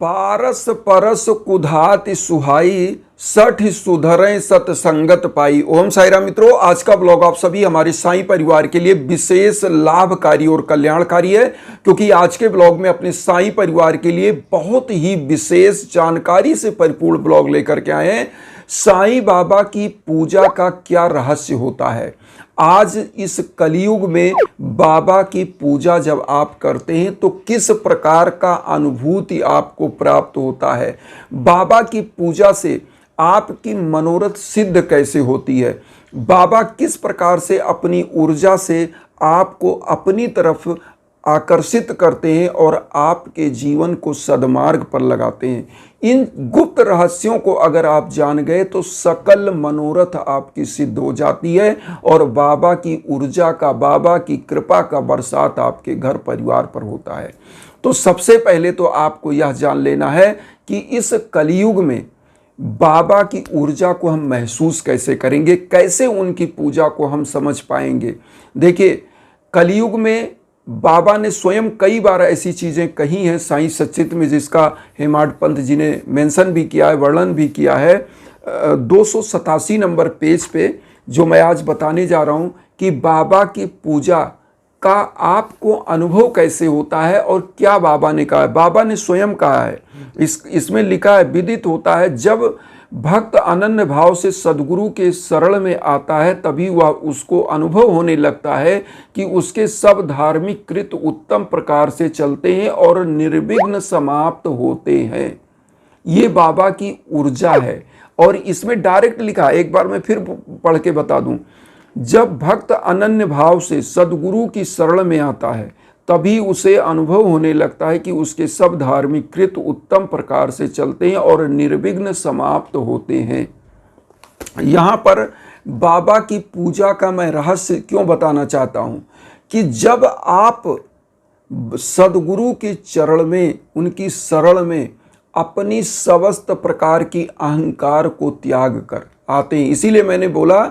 पारस परस कुधाति सुहाई सठ सुधरें सतसंगत पाई। ओम साई राम मित्रों, आज का ब्लॉग आप सभी हमारे साईं परिवार के लिए विशेष लाभकारी और कल्याणकारी है, क्योंकि आज के ब्लॉग में अपने साईं परिवार के लिए बहुत ही विशेष जानकारी से परिपूर्ण ब्लॉग लेकर के आए हैं। साईं बाबा की पूजा का क्या रहस्य होता है। आज इस कलयुग में बाबा की पूजा जब आप करते हैं तो किस प्रकार का अनुभूति आपको प्राप्त होता है। बाबा की पूजा से आपकी मनोरथ सिद्ध कैसे होती है। बाबा किस प्रकार से अपनी ऊर्जा से आपको अपनी तरफ आकर्षित करते हैं और आपके जीवन को सद्मार्ग पर लगाते हैं। इन गुप्त रहस्यों को अगर आप जान गए तो सकल मनोरथ आपकी सिद्ध हो जाती है और बाबा की ऊर्जा का, बाबा की कृपा का बरसात आपके घर परिवार पर होता है। तो सबसे पहले तो आपको यह जान लेना है कि इस कलयुग में बाबा की ऊर्जा को हम महसूस कैसे करेंगे, कैसे उनकी पूजा को हम समझ पाएंगे। देखिए, कलयुग में बाबा ने स्वयं कई बार ऐसी चीज़ें कही हैं साईं सच्चित में, जिसका हेमाड पंत जी ने मेंशन भी किया है, वर्णन भी किया है 287 नंबर पेज पे, जो मैं आज बताने जा रहा हूँ कि बाबा की पूजा का आपको अनुभव कैसे होता है और क्या बाबा ने कहा है। बाबा ने स्वयं कहा है, इसमें लिखा है, विदित होता है जब भक्त अनन्य भाव से सद्गुरु के शरण में आता है तभी वह उसको अनुभव होने लगता है कि उसके सब धार्मिक कृत उत्तम प्रकार से चलते हैं और निर्विघ्न समाप्त होते हैं। ये बाबा की ऊर्जा है और इसमें डायरेक्ट लिखा है, एक बार मैं फिर पढ़ के बता दूं, जब भक्त अनन्य भाव से सद्गुरु की शरण में आता है तभी उसे अनुभव होने लगता है कि उसके सब धार्मिक कृत उत्तम प्रकार से चलते हैं और निर्विघ्न समाप्त होते हैं। यहाँ पर बाबा की पूजा का मैं रहस्य क्यों बताना चाहता हूँ कि जब आप सद्गुरु के चरण में, उनकी शरण में अपनी समस्त प्रकार की अहंकार को त्याग कर आते हैं। इसीलिए मैंने बोला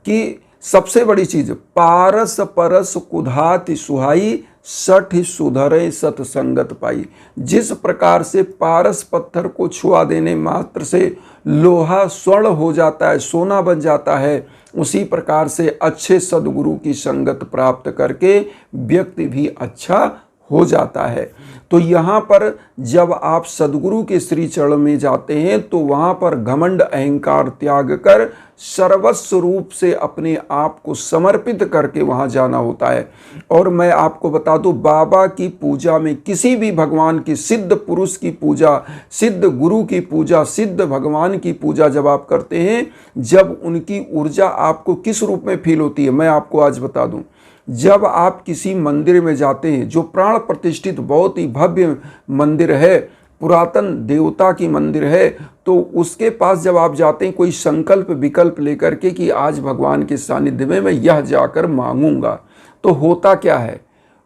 कि सबसे बड़ी चीज पारस परस कुधाति सुहाई सठ सुधरे सतसंगत पाई। जिस प्रकार से पारस पत्थर को छुआ देने मात्र से लोहा स्वर्ण हो जाता है, सोना बन जाता है, उसी प्रकार से अच्छे सद्गुरु की संगत प्राप्त करके व्यक्ति भी अच्छा हो जाता है। तो यहाँ पर जब आप सद्गुरु के श्री चरण में जाते हैं तो वहाँ पर घमंड अहंकार त्याग कर सर्वस्व रूप से अपने आप को समर्पित करके वहाँ जाना होता है। और मैं आपको बता दूं, बाबा की पूजा में किसी भी भगवान की, सिद्ध पुरुष की पूजा, सिद्ध गुरु की पूजा, सिद्ध भगवान की पूजा जब आप करते हैं, जब उनकी ऊर्जा आपको किस रूप में फील होती है मैं आपको आज बता दूं। जब आप किसी मंदिर में जाते हैं जो प्राण प्रतिष्ठित बहुत ही भव्य मंदिर है, पुरातन देवता की मंदिर है, तो उसके पास जब आप जाते हैं कोई संकल्प विकल्प लेकर के कि आज भगवान के सानिध्य में मैं यह जाकर मांगूंगा, तो होता क्या है,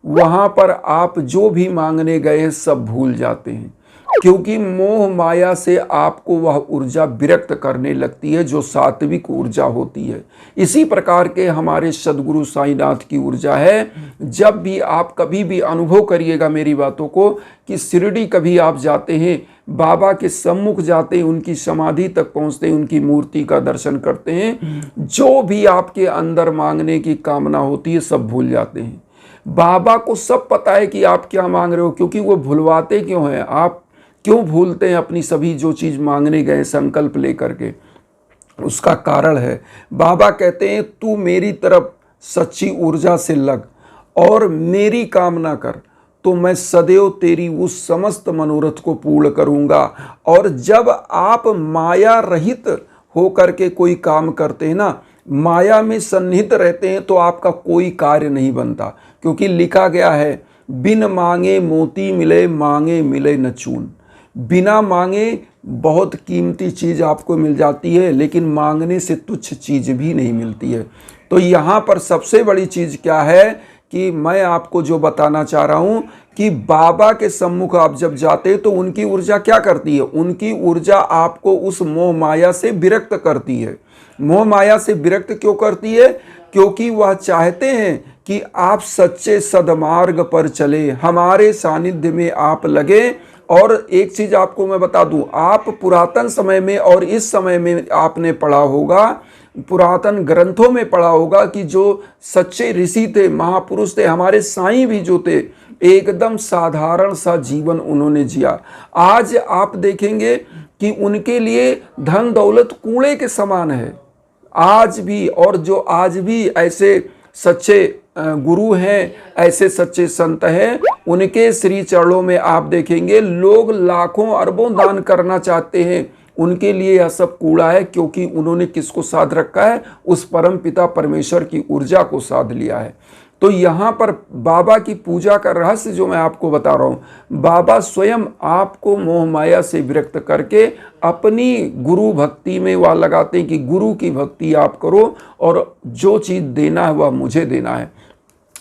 वहाँ पर आप जो भी मांगने गए हैं सब भूल जाते हैं, क्योंकि मोह माया से आपको वह ऊर्जा विरक्त करने लगती है जो सात्विक ऊर्जा होती है। इसी प्रकार के हमारे सद्गुरु साईनाथ की ऊर्जा है। जब भी आप कभी भी अनुभव करिएगा मेरी बातों को कि शिरडी कभी आप जाते हैं, बाबा के सम्मुख जाते हैं, उनकी समाधि तक पहुंचते हैं, उनकी मूर्ति का दर्शन करते हैं, जो भी आपके अंदर मांगने की कामना होती है सब भूल जाते हैं। बाबा को सब पता है कि आप क्या मांग रहे हो, क्योंकि वो भुलवाते क्यों हैं। आप क्यों भूलते हैं अपनी सभी जो चीज़ मांगने गए संकल्प लेकर के, उसका कारण है बाबा कहते हैं तू मेरी तरफ सच्ची ऊर्जा से लग और मेरी कामना कर तो मैं सदैव तेरी उस समस्त मनोरथ को पूर्ण करूंगा। और जब आप माया रहित होकर के कोई काम करते हैं ना, माया में सन्निहित रहते हैं, तो आपका कोई कार्य नहीं बनता, क्योंकि लिखा गया है बिन मांगे मोती मिले, मांगे मिले न चून। बिना मांगे बहुत कीमती चीज़ आपको मिल जाती है, लेकिन मांगने से तुच्छ चीज़ भी नहीं मिलती है। तो यहाँ पर सबसे बड़ी चीज़ क्या है कि मैं आपको जो बताना चाह रहा हूँ कि बाबा के सम्मुख आप जब जाते हैं तो उनकी ऊर्जा क्या करती है, उनकी ऊर्जा आपको उस मोह माया से विरक्त करती है। मोह माया से विरक्त क्यों करती है? क्योंकि वह चाहते हैं कि आप सच्चे सदमार्ग पर चले, हमारे सानिध्य में आप लगे और एक चीज आपको मैं बता दूं, आप पुरातन समय में और इस समय में आपने पढ़ा होगा, पुरातन ग्रंथों में पढ़ा होगा कि जो सच्चे ऋषि थे, महापुरुष थे, हमारे साईं भी जो थे, एकदम साधारण सा जीवन उन्होंने जिया। आज आप देखेंगे कि उनके लिए धन दौलत कूड़े के समान है आज भी। और जो आज भी ऐसे सच्चे गुरु हैं, ऐसे सच्चे संत हैं, उनके श्री चरणों में आप देखेंगे लोग लाखों अरबों दान करना चाहते हैं, उनके लिए यह सब कूड़ा है, क्योंकि उन्होंने किसको साध रखा है? उस परम पिता परमेश्वर की ऊर्जा को साध लिया है। तो यहाँ पर बाबा की पूजा का रहस्य जो मैं आपको बता रहा हूँ, बाबा स्वयं आपको मोह माया से विरक्त करके अपनी गुरु भक्ति में वह लगाते हैं कि गुरु की भक्ति आप करो और जो चीज़ देना है वह मुझे देना है।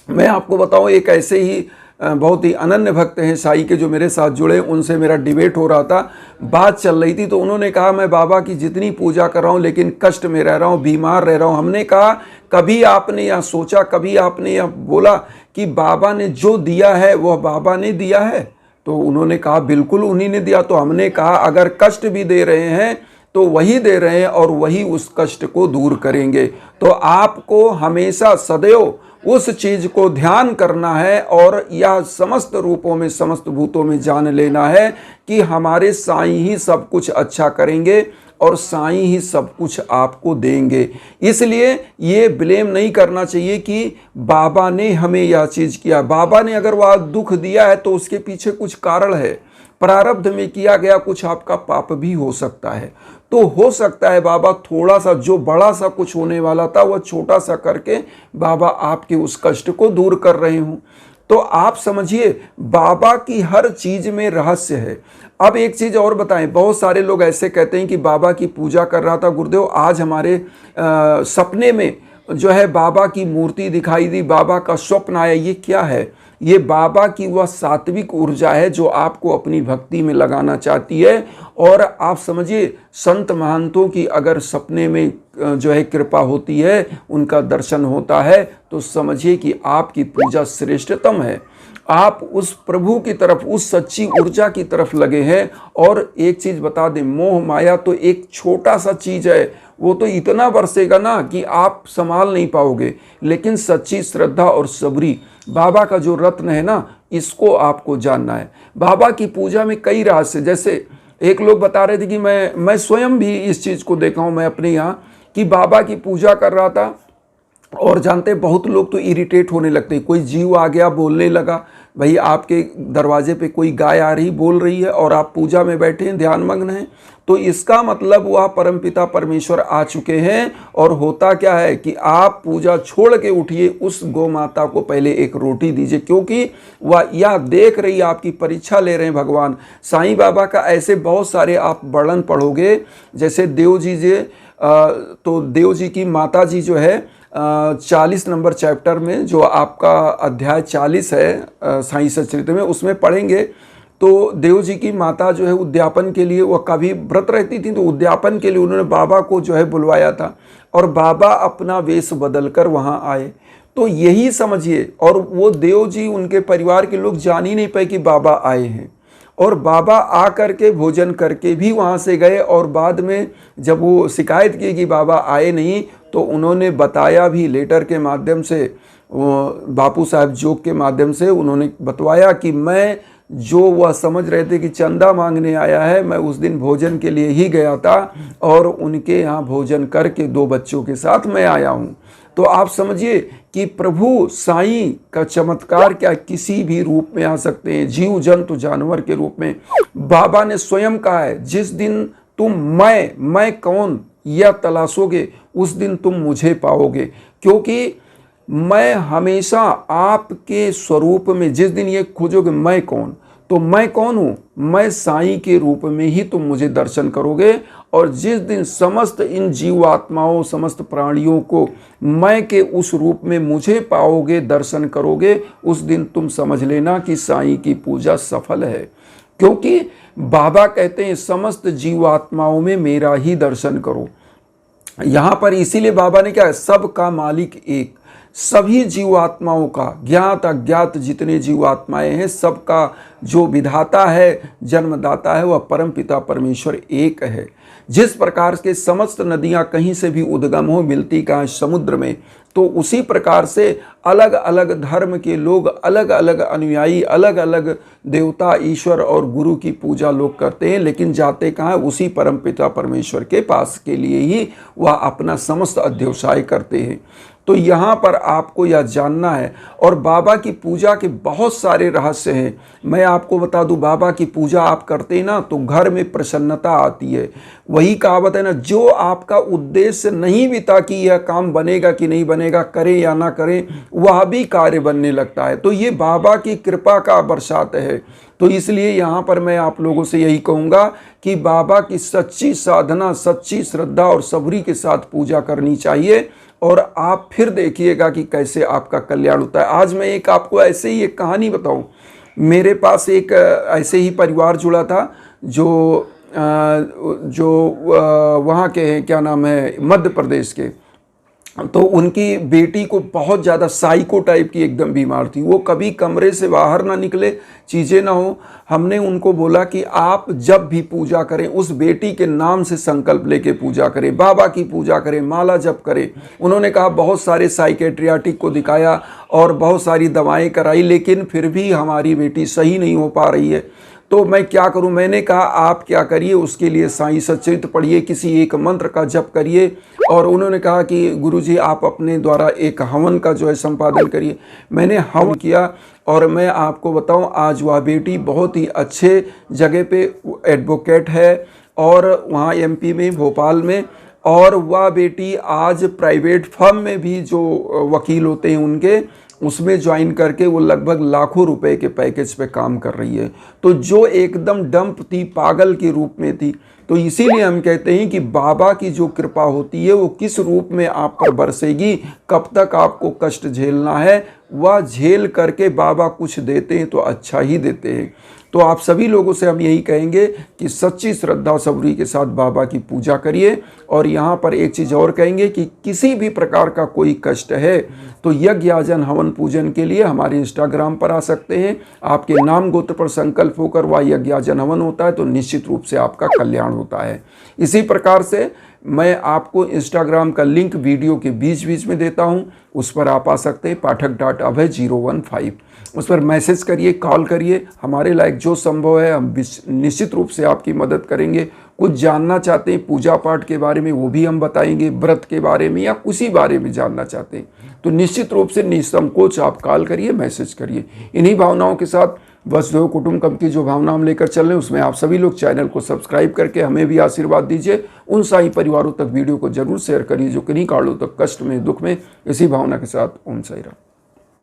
मैं आपको बताऊं, एक ऐसे ही बहुत ही अनन्य भक्त हैं साई के जो मेरे साथ जुड़े, उनसे मेरा डिबेट हो रहा था, बात चल रही थी, तो उन्होंने कहा मैं बाबा की जितनी पूजा कर रहा हूं लेकिन कष्ट में रह रहा हूं, बीमार रह रहा हूं। हमने कहा कभी आपने यह सोचा, कभी आपने यह बोला कि बाबा ने जो दिया है वह बाबा ने दिया है? तो उन्होंने कहा बिल्कुल उन्हीं ने दिया। तो हमने कहा अगर कष्ट भी दे रहे हैं तो वही दे रहे हैं और वही उस कष्ट को दूर करेंगे। तो आपको हमेशा सदैव उस चीज को ध्यान करना है और यह समस्त रूपों में, समस्त भूतों में जान लेना है कि हमारे साईं ही सब कुछ अच्छा करेंगे और साईं ही सब कुछ आपको देंगे। इसलिए ये ब्लेम नहीं करना चाहिए कि बाबा ने हमें यह चीज किया। बाबा ने अगर वह दुख दिया है तो उसके पीछे कुछ कारण है, प्रारब्ध में किया गया कुछ आपका पाप भी हो सकता है। तो हो सकता है बाबा थोड़ा सा, जो बड़ा सा कुछ होने वाला था वह छोटा सा करके बाबा आपके उस कष्ट को दूर कर रहे हूं। तो आप समझिए बाबा की हर चीज में रहस्य है। अब एक चीज और बताएं, बहुत सारे लोग ऐसे कहते हैं कि बाबा की पूजा कर रहा था गुरुदेव, आज हमारे सपने में जो है बाबा की मूर्ति दिखाई दी, बाबा का स्वप्न आया। ये क्या है? ये बाबा की वह सात्विक ऊर्जा है जो आपको अपनी भक्ति में लगाना चाहती है। और आप समझिए संत महंतों की अगर सपने में जो है कृपा होती है, उनका दर्शन होता है, तो समझिए कि आपकी पूजा श्रेष्ठतम है। आप उस प्रभु की तरफ, उस सच्ची ऊर्जा की तरफ लगे हैं। और एक चीज बता दें, मोह माया तो एक छोटा सा चीज है, वो तो इतना बरसेगा ना कि आप संभाल नहीं पाओगे। लेकिन सच्ची श्रद्धा और सबरी, बाबा का जो रत्न है ना, इसको आपको जानना है। बाबा की पूजा में कई रहस्य, जैसे एक लोग बता रहे थे कि मैं स्वयं भी इस चीज को देखा हूं मैं अपने यहाँ, कि बाबा की पूजा कर रहा था और जानते बहुत लोग तो इरिटेट होने लगते हैं। कोई जीव आ गया, बोलने लगा, भाई आपके दरवाजे पे कोई गाय आ रही, बोल रही है और आप पूजा में बैठे हैं, ध्यान मग्न हैं, तो इसका मतलब वह परमपिता परमेश्वर आ चुके हैं। और होता क्या है कि आप पूजा छोड़ के उठिए, उस गौ माता को पहले एक रोटी दीजिए, क्योंकि वह यह देख रही, आपकी परीक्षा ले रहे हैं भगवान। साईं बाबा का ऐसे बहुत सारे आप वर्णन पढ़ोगे, जैसे देव जी तो देव जी की माता जी जो है 40 नंबर चैप्टर में, जो आपका अध्याय 40 है साईं सचरित्र में, उसमें पढ़ेंगे तो देव जी की माता जो है उद्यापन के लिए, वह कभी व्रत रहती थी, तो उद्यापन के लिए उन्होंने बाबा को जो है बुलवाया था और बाबा अपना वेश बदलकर वहाँ आए। तो यही समझिए, और वो देव जी, उनके परिवार के लोग जान ही नहीं पाए कि बाबा आए हैं। और बाबा आ करके भोजन करके भी वहाँ से गए, और बाद में जब वो शिकायत की कि बाबा आए नहीं, तो उन्होंने बताया भी लेटर के माध्यम से, बापू साहब जोग के माध्यम से उन्होंने बतवाया कि मैं, जो वह समझ रहे थे कि चंदा मांगने आया है, मैं उस दिन भोजन के लिए ही गया था और उनके यहाँ भोजन करके 2 बच्चों के साथ मैं आया हूँ। तो आप समझिए कि प्रभु साईं का चमत्कार क्या किसी भी रूप में आ सकते हैं, जीव जंतु जानवर के रूप में। बाबा ने स्वयं कहा है, जिस दिन तुम मैं कौन यह तलाशोगे, उस दिन तुम मुझे पाओगे, क्योंकि मैं हमेशा आपके स्वरूप में, जिस दिन ये खोजोगे मैं कौन, तो मैं कौन हूँ, मैं साईं के रूप में ही तुम मुझे दर्शन करोगे। और जिस दिन समस्त इन जीवात्माओं, समस्त प्राणियों को मैं के उस रूप में मुझे पाओगे, दर्शन करोगे, उस दिन तुम समझ लेना कि साईं की पूजा सफल है। क्योंकि बाबा कहते हैं समस्त जीवात्माओं में मेरा ही दर्शन करो। यहाँ पर इसीलिए बाबा ने क्या है, सबका मालिक एक, सभी जीवात्माओं का, ज्ञात अज्ञात जितने जीवात्माएं हैं, सबका जो विधाता है, जन्मदाता है, वह परमपिता परमेश्वर एक है। जिस प्रकार के समस्त नदियां कहीं से भी उद्गम हो, मिलती कहाँ समुद्र में, तो उसी प्रकार से अलग अलग धर्म के लोग, अलग अलग अनुयायी, अलग अलग देवता, ईश्वर और गुरु की पूजा लोग करते हैं, लेकिन जाते कहाँ, उसी परमपिता परमेश्वर के पास के लिए ही वह अपना समस्त अध्यवसाय करते हैं। तो यहाँ पर आपको यह जानना है। और बाबा की पूजा के बहुत सारे रहस्य हैं। मैं आपको बता दूं, बाबा की पूजा आप करते ना तो घर में प्रसन्नता आती है। वही कहावत है ना, जो आपका उद्देश्य नहीं भी था कि यह काम बनेगा कि नहीं बनेगा, करें या ना करें, वह भी कार्य बनने लगता है। तो ये बाबा की कृपा का बरसात है। तो इसलिए यहाँ पर मैं आप लोगों से यही कहूँगा कि बाबा की सच्ची साधना, सच्ची श्रद्धा और सबरी के साथ पूजा करनी चाहिए, और आप फिर देखिएगा कि कैसे आपका कल्याण होता है। आज मैं एक आपको ऐसे ही एक कहानी बताऊं। मेरे पास एक ऐसे ही परिवार जुड़ा था जो वहाँ के हैं, क्या नाम है, मध्य प्रदेश के। तो उनकी बेटी को बहुत ज़्यादा साइको टाइप की एकदम बीमार थी। वो कभी कमरे से बाहर ना निकले, चीज़ें ना हो। हमने उनको बोला कि आप जब भी पूजा करें उस बेटी के नाम से संकल्प लेके पूजा करें, बाबा की पूजा करें, माला जप करें। उन्होंने कहा, बहुत सारे साइकेट्रियाटिक को दिखाया और बहुत सारी दवाएं कराई, लेकिन फिर भी हमारी बेटी सही नहीं हो पा रही है। तो मैं क्या करूं? मैंने कहा, आप क्या करिए, उसके लिए साईं सच्चरित्र पढ़िए, किसी एक मंत्र का जप करिए। और उन्होंने कहा कि गुरुजी आप अपने द्वारा एक हवन का जो है संपादन करिए। मैंने हवन किया और मैं आपको बताऊं, आज वह बेटी बहुत ही अच्छे जगह पे एडवोकेट है, और वहाँ एमपी में, भोपाल में। और वह बेटी आज प्राइवेट फर्म में भी जो वकील होते हैं उनके, उसमें ज्वाइन करके वो लगभग लाखों रुपए के पैकेज पे काम कर रही है। तो जो एकदम डंप थी, पागल के रूप में थी। तो इसीलिए हम कहते हैं कि बाबा की जो कृपा होती है वो किस रूप में आप पर बरसेगी, कब तक आपको कष्ट झेलना है, वह झेल करके बाबा कुछ देते हैं तो अच्छा ही देते हैं। तो आप सभी लोगों से हम यही कहेंगे कि सच्ची श्रद्धा सबरी के साथ बाबा की पूजा करिए। और यहाँ पर एक चीज़ और कहेंगे कि किसी भी प्रकार का कोई कष्ट है तो यज्ञ याजन हवन पूजन के लिए हमारे इंस्टाग्राम पर आ सकते हैं। आपके नाम गोत्र पर संकल्प होकर वह यज्ञ याजन हवन होता है तो निश्चित रूप से आपका कल्याण होता है। इसी प्रकार से मैं आपको इंस्टाग्राम का लिंक वीडियो के बीच बीच में देता हूं, उस पर आप आ सकते हैं, pathak.abhay015। उस पर मैसेज करिए, कॉल करिए। हमारे लायक जो संभव है हम निश्चित रूप से आपकी मदद करेंगे। कुछ जानना चाहते हैं पूजा पाठ के बारे में, वो भी हम बताएंगे, व्रत के बारे में या किसी बारे में जानना चाहते हैं तो निश्चित रूप से निसंकोच आप कॉल करिए, मैसेज करिए। इन्हीं भावनाओं के साथ वसुधैव कुटुंबकम की जो भावना हम लेकर चल रहे हैं, उसमें आप सभी लोग चैनल को सब्सक्राइब करके हमें भी आशीर्वाद दीजिए। उन साई परिवारों तक वीडियो को जरूर शेयर करिए जो किन्हीं कारणों तक कष्ट में, दुख में। इसी भावना के साथ ओम साई राम।